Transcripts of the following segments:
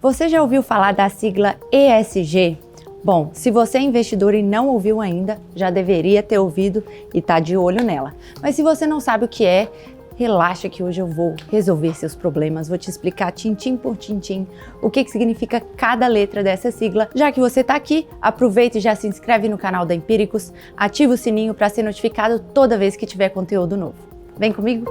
Você já ouviu falar da sigla ESG? Bom, se você é investidor e não ouviu ainda, já deveria ter ouvido e tá de olho nela. Mas se você não sabe o que é, relaxa que hoje eu vou resolver seus problemas, vou te explicar tintim por tintim o que significa cada letra dessa sigla. Já que você está aqui, aproveita e já se inscreve no canal da Empíricos, ativa o sininho para ser notificado toda vez que tiver conteúdo novo. Vem comigo?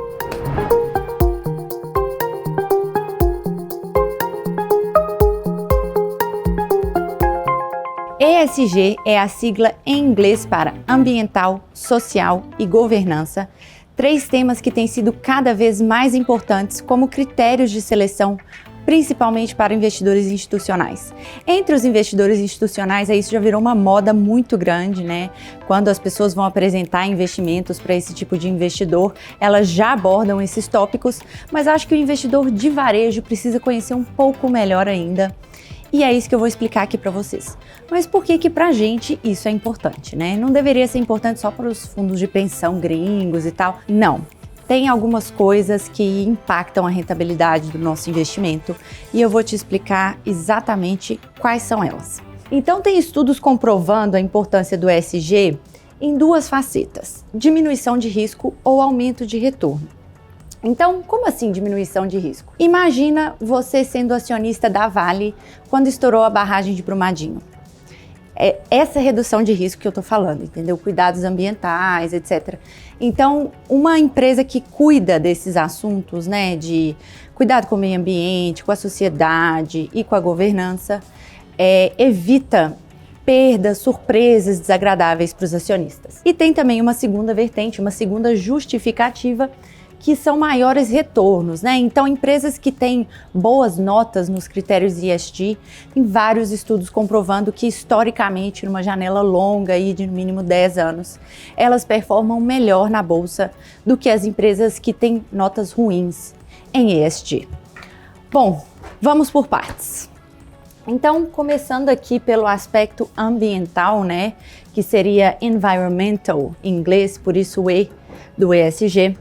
ESG é a sigla em inglês para ambiental, social e governança, três temas que têm sido cada vez mais importantes como critérios de seleção, principalmente para investidores institucionais. Entre os investidores institucionais, isso já virou uma moda muito grande, né? Quando as pessoas vão apresentar investimentos para esse tipo de investidor, elas já abordam esses tópicos, mas acho que o investidor de varejo precisa conhecer um pouco melhor ainda. E é isso que eu vou explicar aqui para vocês. Mas por que pra gente isso é importante, né? Não deveria ser importante só para os fundos de pensão gringos e tal. Não. Tem algumas coisas que impactam a rentabilidade do nosso investimento e eu vou te explicar exatamente quais são elas. Então, tem estudos comprovando a importância do ESG em duas facetas: diminuição de risco ou aumento de retorno. Então, como assim diminuição de risco? Imagina você sendo acionista da Vale quando estourou a barragem de Brumadinho. É essa redução de risco que eu tô falando, entendeu? Cuidados ambientais, etc. Então, uma empresa que cuida desses assuntos, né, de cuidado com o meio ambiente, com a sociedade e com a governança, evita perdas, surpresas desagradáveis para os acionistas. E tem também uma segunda vertente, uma segunda justificativa, que são maiores retornos, né? Então, empresas que têm boas notas nos critérios ESG, tem vários estudos comprovando que, historicamente, numa janela longa aí de no mínimo 10 anos, elas performam melhor na bolsa do que as empresas que têm notas ruins em ESG. Bom, vamos por partes. Então, começando aqui pelo aspecto ambiental, né? Que seria environmental em inglês, por isso o E do ESG.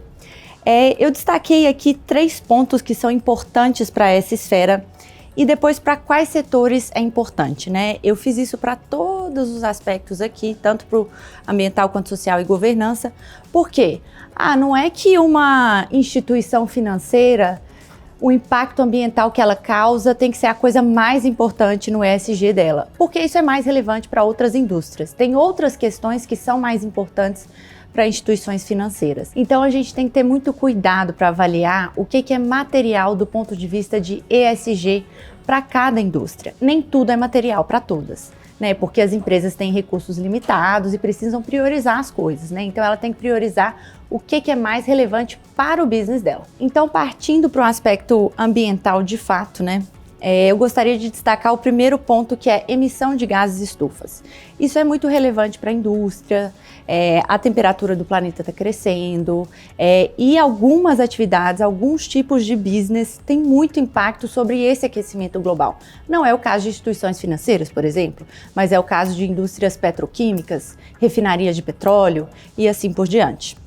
Eu destaquei aqui 3 pontos que são importantes para essa esfera e depois para quais setores é importante, né? Eu fiz isso para todos os aspectos aqui, tanto para o ambiental quanto social e governança. Por quê? Não é que uma instituição financeira, o impacto ambiental que ela causa tem que ser a coisa mais importante no ESG dela, porque isso é mais relevante para outras indústrias. Tem outras questões que são mais importantes para instituições financeiras. Então a gente tem que ter muito cuidado para avaliar o que é material do ponto de vista de ESG para cada indústria. Nem tudo é material para todas, né? Porque as empresas têm recursos limitados e precisam priorizar as coisas, né? Então ela tem que priorizar o que é mais relevante para o business dela. Então, partindo para o aspecto ambiental de fato, né? Eu gostaria de destacar o primeiro ponto, que é emissão de gases estufas. Isso é muito relevante para a indústria, a temperatura do planeta está crescendo e algumas atividades, alguns tipos de business têm muito impacto sobre esse aquecimento global. Não é o caso de instituições financeiras, por exemplo, mas é o caso de indústrias petroquímicas, refinarias de petróleo e assim por diante.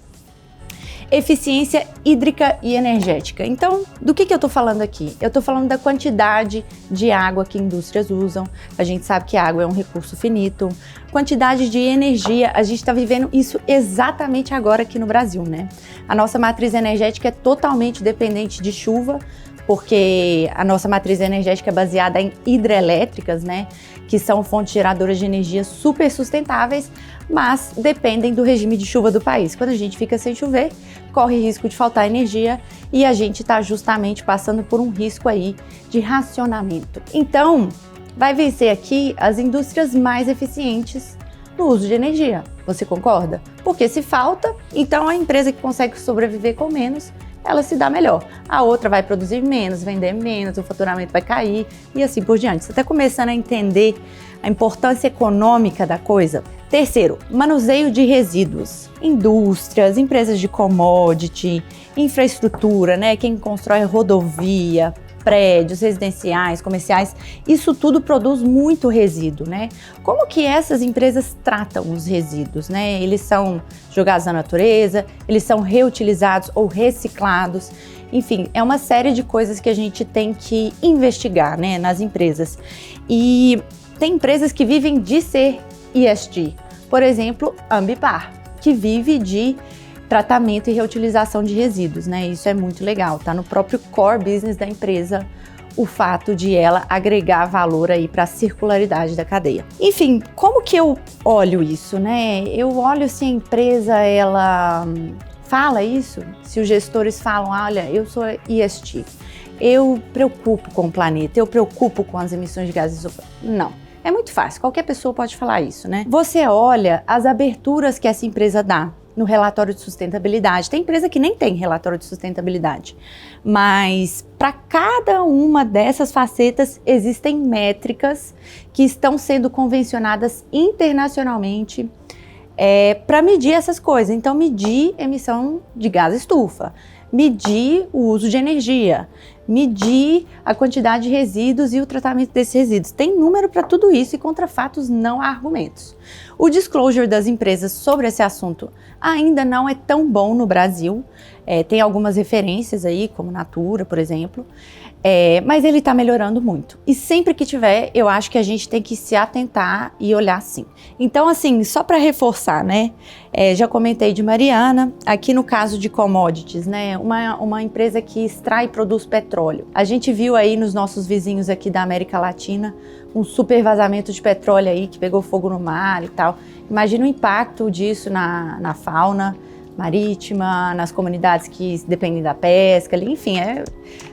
Eficiência hídrica e energética. Então, do que eu estou falando aqui? Eu estou falando da quantidade de água que indústrias usam. A gente sabe que a água é um recurso finito. Quantidade de energia, a gente está vivendo isso exatamente agora aqui no Brasil, né? A nossa matriz energética é totalmente dependente de chuva, porque a nossa matriz energética é baseada em hidrelétricas, né? Que são fontes geradoras de energia super sustentáveis, mas dependem do regime de chuva do país. Quando a gente fica sem chover, corre risco de faltar energia e a gente está justamente passando por um risco aí de racionamento. Então, vai vencer aqui as indústrias mais eficientes no uso de energia. Você concorda? Porque se falta, então a empresa que consegue sobreviver com menos, ela se dá melhor. A outra vai produzir menos, vender menos, o faturamento vai cair e assim por diante. Você está começando a entender a importância econômica da coisa? Terceiro, manuseio de resíduos. Indústrias, empresas de commodity, infraestrutura, né? Quem constrói rodovia, prédios residenciais, comerciais, isso tudo produz muito resíduo, né? Como que essas empresas tratam os resíduos, né? Eles são jogados na natureza, eles são reutilizados ou reciclados. Enfim, é uma série de coisas que a gente tem que investigar, né, nas empresas. E tem empresas que vivem de ser ESG. Por exemplo, Ambipar, que vive de tratamento e reutilização de resíduos, né? Isso é muito legal, tá no próprio core business da empresa, o fato de ela agregar valor aí para a circularidade da cadeia. Enfim, como que eu olho isso, né? Eu olho se a empresa, ela fala isso, se os gestores falam, olha, eu sou ESG, eu preocupo com o planeta, eu preocupo com as emissões de gases de estufa. Não. É muito fácil, qualquer pessoa pode falar isso, né? Você olha as aberturas que essa empresa dá no relatório de sustentabilidade. Tem empresa que nem tem relatório de sustentabilidade, mas para cada uma dessas facetas existem métricas que estão sendo convencionadas internacionalmente para medir essas coisas. Então, medir emissão de gás estufa, medir o uso de energia, medir a quantidade de resíduos e o tratamento desses resíduos. Tem número para tudo isso e contra fatos não há argumentos. O disclosure das empresas sobre esse assunto ainda não é tão bom no Brasil. Tem algumas referências aí, como Natura, por exemplo, mas ele está melhorando muito. E sempre que tiver, eu acho que a gente tem que se atentar e olhar sim. Então, assim, só para reforçar, né? Já comentei de Mariana, aqui no caso de commodities, né? Uma empresa que extrai e produz petróleo. A gente viu aí nos nossos vizinhos aqui da América Latina um super vazamento de petróleo aí que pegou fogo no mar e tal. Imagina o impacto disso na fauna marítima, nas comunidades que dependem da pesca, enfim,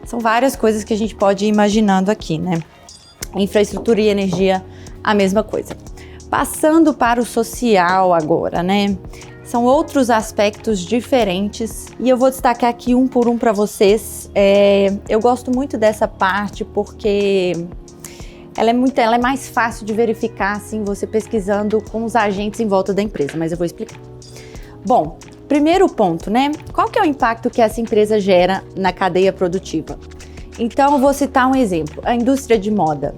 são várias coisas que a gente pode ir imaginando aqui, né? Infraestrutura e energia, a mesma coisa. Passando para o social agora, né? São outros aspectos diferentes e eu vou destacar aqui um por um para vocês. Eu gosto muito dessa parte porque ela é mais fácil de verificar, assim, você pesquisando com os agentes em volta da empresa, mas eu vou explicar. Bom, primeiro ponto, né? Qual que é o impacto que essa empresa gera na cadeia produtiva? Então, eu vou citar um exemplo, a indústria de moda.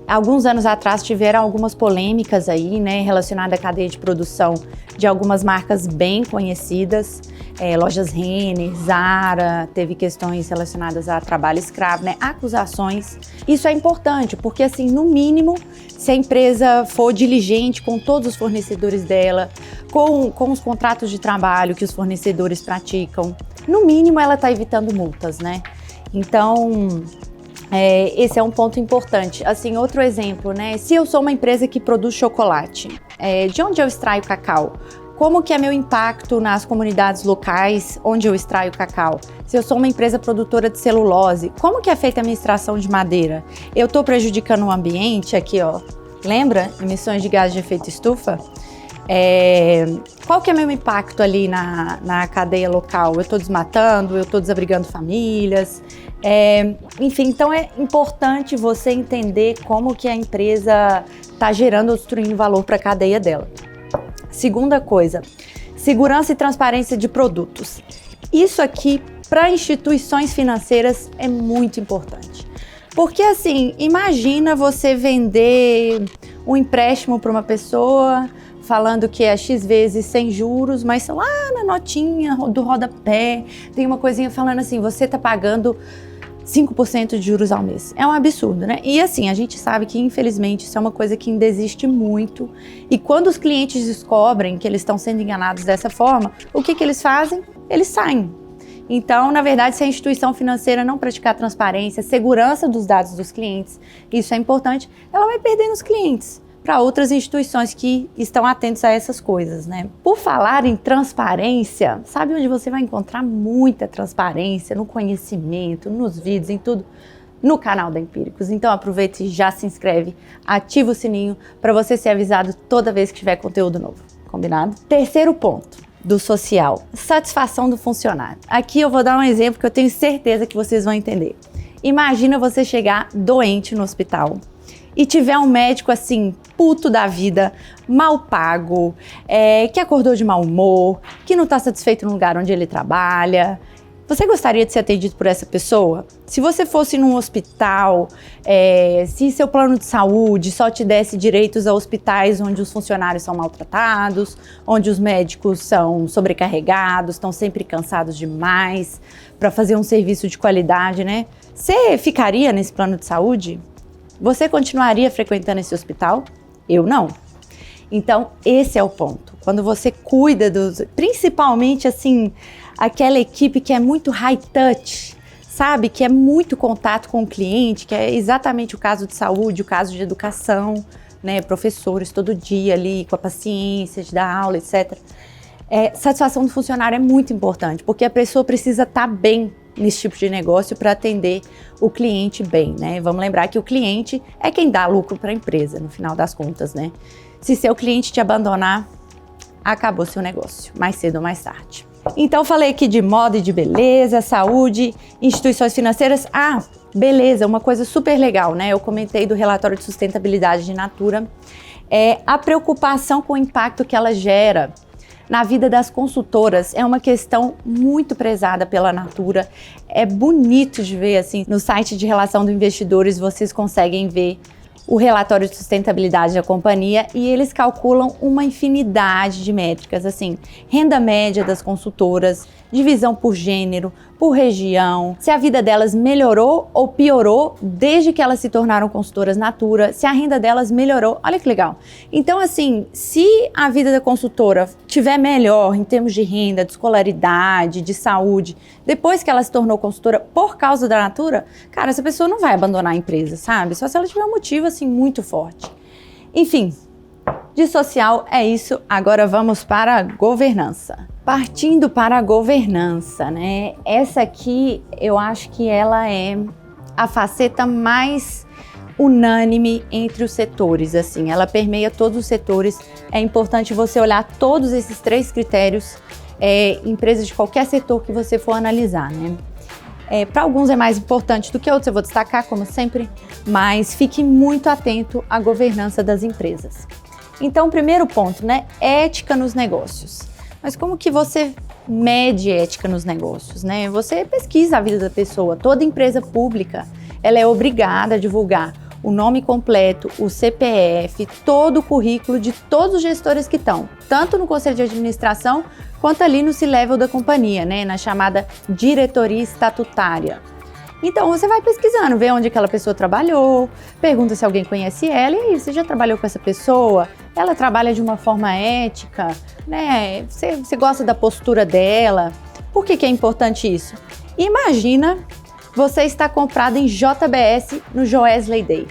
Alguns anos atrás tiveram algumas polêmicas aí, né, relacionadas à cadeia de produção de algumas marcas bem conhecidas, lojas Renner, Zara, teve questões relacionadas a trabalho escravo, né, acusações. Isso é importante, porque assim, no mínimo, se a empresa for diligente com todos os fornecedores dela, com os contratos de trabalho que os fornecedores praticam, no mínimo ela está evitando multas, né? Então, esse é um ponto importante. Assim, outro exemplo, né? Se eu sou uma empresa que produz chocolate, de onde eu extraio cacau? Como que é meu impacto nas comunidades locais onde eu extraio cacau? Se eu sou uma empresa produtora de celulose, como que é feita a minha extração de madeira? Eu estou prejudicando o ambiente aqui, ó. Lembra? Emissões de gás de efeito estufa? Qual que é meu impacto ali na cadeia local? Eu estou desmatando, eu estou desabrigando famílias, enfim, então é importante você entender como que a empresa está gerando ou destruindo valor para a cadeia dela. Segunda coisa, segurança e transparência de produtos. Isso aqui, para instituições financeiras, é muito importante. Porque assim, imagina você vender um empréstimo para uma pessoa falando que é X vezes sem juros, mas lá na notinha do rodapé tem uma coisinha falando assim, você está pagando 5% de juros ao mês. É um absurdo, né? E assim, a gente sabe que infelizmente isso é uma coisa que ainda existe muito. E quando os clientes descobrem que eles estão sendo enganados dessa forma, o que eles fazem? Eles saem. Então, na verdade, se a instituição financeira não praticar transparência, segurança dos dados dos clientes, isso é importante, ela vai perdendo os clientes para outras instituições que estão atentas a essas coisas, né? Por falar em transparência, sabe onde você vai encontrar muita transparência no conhecimento, nos vídeos, em tudo? No canal da Empíricos. Então aproveite e já se inscreve, ativa o sininho para você ser avisado toda vez que tiver conteúdo novo, combinado? Terceiro ponto do social, satisfação do funcionário. Aqui eu vou dar um exemplo que eu tenho certeza que vocês vão entender. Imagina você chegar doente no hospital e tiver um médico assim, puto da vida, mal pago, que acordou de mau humor, que não está satisfeito no lugar onde ele trabalha. Você gostaria de ser atendido por essa pessoa? Se você fosse num hospital, se seu plano de saúde só te desse direitos a hospitais onde os funcionários são maltratados, onde os médicos são sobrecarregados, estão sempre cansados demais para fazer um serviço de qualidade, né? Você ficaria nesse plano de saúde? Você continuaria frequentando esse hospital? Eu não. Então, esse é o ponto. Quando você cuida principalmente assim, aquela equipe que é muito high touch, sabe? Que é muito contato com o cliente, que é exatamente o caso de saúde, o caso de educação, né? Professores todo dia ali com a paciência de dar aula, etc. Satisfação do funcionário é muito importante, porque a pessoa precisa estar bem nesse tipo de negócio para atender o cliente bem, né? Vamos lembrar que o cliente é quem dá lucro para a empresa, no final das contas, né? Se seu cliente te abandonar, acabou seu negócio, mais cedo ou mais tarde. Então, falei aqui de moda e de beleza, saúde, instituições financeiras. Ah, beleza, uma coisa super legal, né? Eu comentei do relatório de sustentabilidade de Natura. A preocupação com o impacto que ela gera na vida das consultoras é uma questão muito prezada pela Natura. É bonito de ver, assim, no site de relação dos investidores, vocês conseguem ver o relatório de sustentabilidade da companhia e eles calculam uma infinidade de métricas, assim, renda média das consultoras, divisão por gênero, por região, se a vida delas melhorou ou piorou desde que elas se tornaram consultoras Natura, se a renda delas melhorou, olha que legal. Então, assim, se a vida da consultora tiver melhor em termos de renda, de escolaridade, de saúde, depois que ela se tornou consultora por causa da Natura, cara, essa pessoa não vai abandonar a empresa, sabe? Só se ela tiver um motivo, assim, muito forte. Enfim, de social é isso, agora vamos para a governança. Partindo para a governança, né? Essa aqui eu acho que ela é a faceta mais unânime entre os setores, assim, ela permeia todos os setores. É importante você olhar todos esses 3 critérios, empresas de qualquer setor que você for analisar, né? Para alguns é mais importante do que outros, eu vou destacar como sempre, mas fique muito atento à governança das empresas. Então, primeiro ponto, né? Ética nos negócios. Mas como que você mede ética nos negócios, né? Você pesquisa a vida da pessoa. Toda empresa pública, ela é obrigada a divulgar o nome completo, o CPF, todo o currículo de todos os gestores que estão, tanto no conselho de administração, quanto ali no C-level da companhia, né? Na chamada diretoria estatutária. Então, você vai pesquisando, vê onde aquela pessoa trabalhou, pergunta se alguém conhece ela, e aí, você já trabalhou com essa pessoa? Ela trabalha de uma forma ética, né? Você gosta da postura dela? Por que é importante isso? Imagina você estar comprado em JBS no Joesley Day.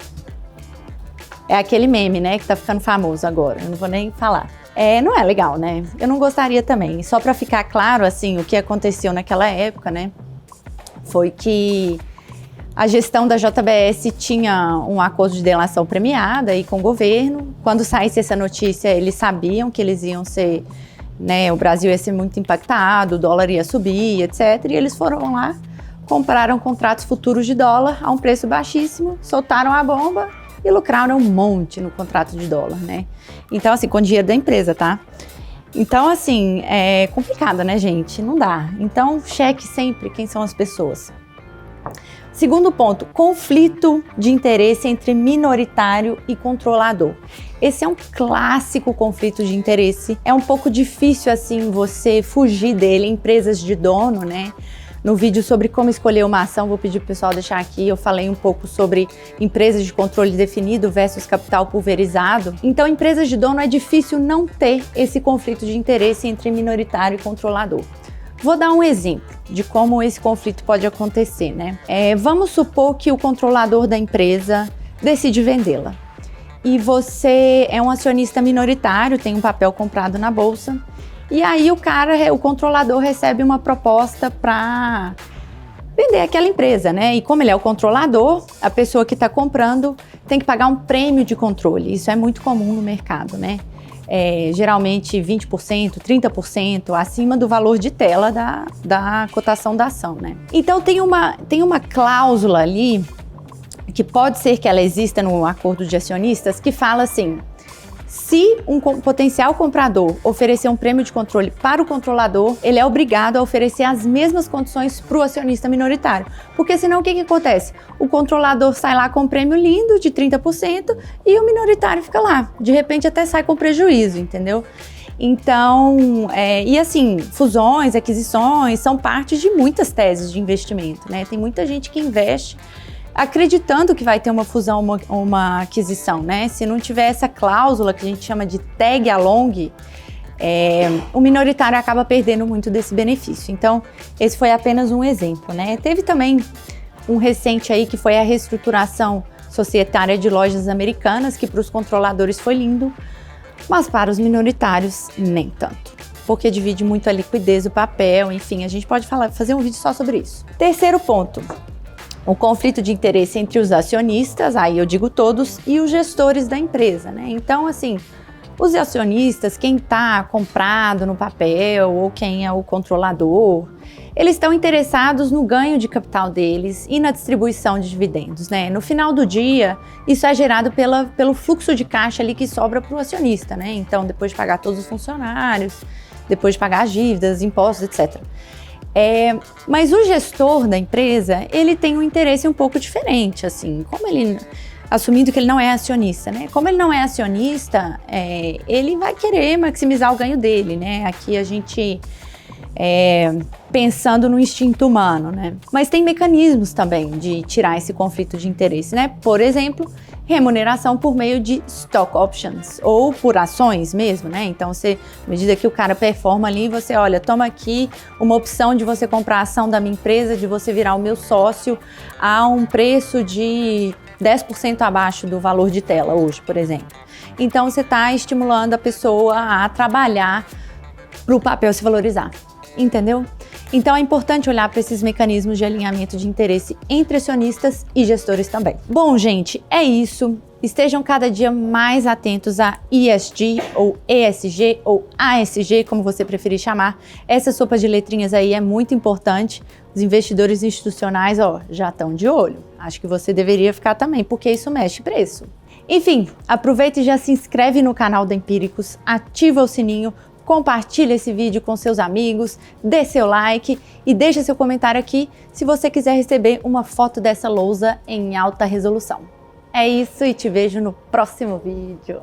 É aquele meme, né, que tá ficando famoso agora, eu não vou nem falar. Não é legal, né? Eu não gostaria também. Só para ficar claro, assim, o que aconteceu naquela época, né? Foi que a gestão da JBS tinha um acordo de delação premiada aí com o governo. Quando saísse essa notícia, eles sabiam que eles iam ser, né, o Brasil ia ser muito impactado, o dólar ia subir, etc. E eles foram lá, compraram contratos futuros de dólar a um preço baixíssimo, soltaram a bomba e lucraram um monte no contrato de dólar, né? Então, assim, com dinheiro da empresa, tá? Então, assim, é complicado, né, gente? Não dá. Então, cheque sempre quem são as pessoas. Segundo ponto, conflito de interesse entre minoritário e controlador. Esse é um clássico conflito de interesse. É um pouco difícil, assim, você fugir dele. Empresas de dono, né? No vídeo sobre como escolher uma ação, vou pedir pro pessoal deixar aqui, eu falei um pouco sobre empresas de controle definido versus capital pulverizado. Então, empresas de dono é difícil não ter esse conflito de interesse entre minoritário e controlador. Vou dar um exemplo de como esse conflito pode acontecer, né? Vamos supor que o controlador da empresa decide vendê-la. E você é um acionista minoritário, tem um papel comprado na bolsa. E aí o controlador recebe uma proposta para vender aquela empresa, né? E como ele é o controlador, a pessoa que está comprando tem que pagar um prêmio de controle. Isso é muito comum no mercado, né? Geralmente 20%, 30% acima do valor de tela da cotação da ação, né? Então tem uma cláusula ali, que pode ser que ela exista no acordo de acionistas, que fala assim: Se um potencial comprador oferecer um prêmio de controle para o controlador, ele é obrigado a oferecer as mesmas condições para o acionista minoritário. Porque senão o que acontece? O controlador sai lá com um prêmio lindo de 30% e o minoritário fica lá. De repente até sai com prejuízo, entendeu? Então, e assim, fusões, aquisições são parte de muitas teses de investimento, né? Tem muita gente que investe acreditando que vai ter uma fusão, uma aquisição, né? Se não tiver essa cláusula que a gente chama de tag along, o minoritário acaba perdendo muito desse benefício. Então, esse foi apenas um exemplo, né? Teve também um recente aí que foi a reestruturação societária de lojas americanas, que para os controladores foi lindo, mas para os minoritários nem tanto, porque divide muito a liquidez, o papel, enfim, a gente pode fazer um vídeo só sobre isso. Terceiro ponto. O conflito de interesse entre os acionistas, aí eu digo todos, e os gestores da empresa, né? Então, assim, os acionistas, quem está comprado no papel ou quem é o controlador, eles estão interessados no ganho de capital deles e na distribuição de dividendos, né? No final do dia, isso é gerado pelo fluxo de caixa ali que sobra para o acionista, né? Então, depois de pagar todos os funcionários, depois de pagar as dívidas, impostos, etc. Mas o gestor da empresa, ele tem um interesse um pouco diferente, assim, assumindo que ele não é acionista, né? Como ele não é acionista, ele vai querer maximizar o ganho dele, né? Aqui a gente pensando no instinto humano, né? Mas tem mecanismos também de tirar esse conflito de interesse, né? Por exemplo, remuneração por meio de stock options ou por ações mesmo, né? Então, à medida que o cara performa ali, você olha, toma aqui uma opção de você comprar a ação da minha empresa, de você virar o meu sócio a um preço de 10% abaixo do valor de tela hoje, por exemplo. Então, você está estimulando a pessoa a trabalhar para o papel se valorizar, entendeu? Então é importante olhar para esses mecanismos de alinhamento de interesse entre acionistas e gestores também. Bom, gente, é isso. Estejam cada dia mais atentos a ESG ou ESG ou ASG, como você preferir chamar. Essa sopa de letrinhas aí é muito importante. Os investidores institucionais, já estão de olho. Acho que você deveria ficar também, porque isso mexe preço. Enfim, aproveita e já se inscreve no canal da Empíricos, ativa o sininho, compartilha esse vídeo com seus amigos, dê seu like e deixa seu comentário aqui se você quiser receber uma foto dessa lousa em alta resolução. É isso e te vejo no próximo vídeo.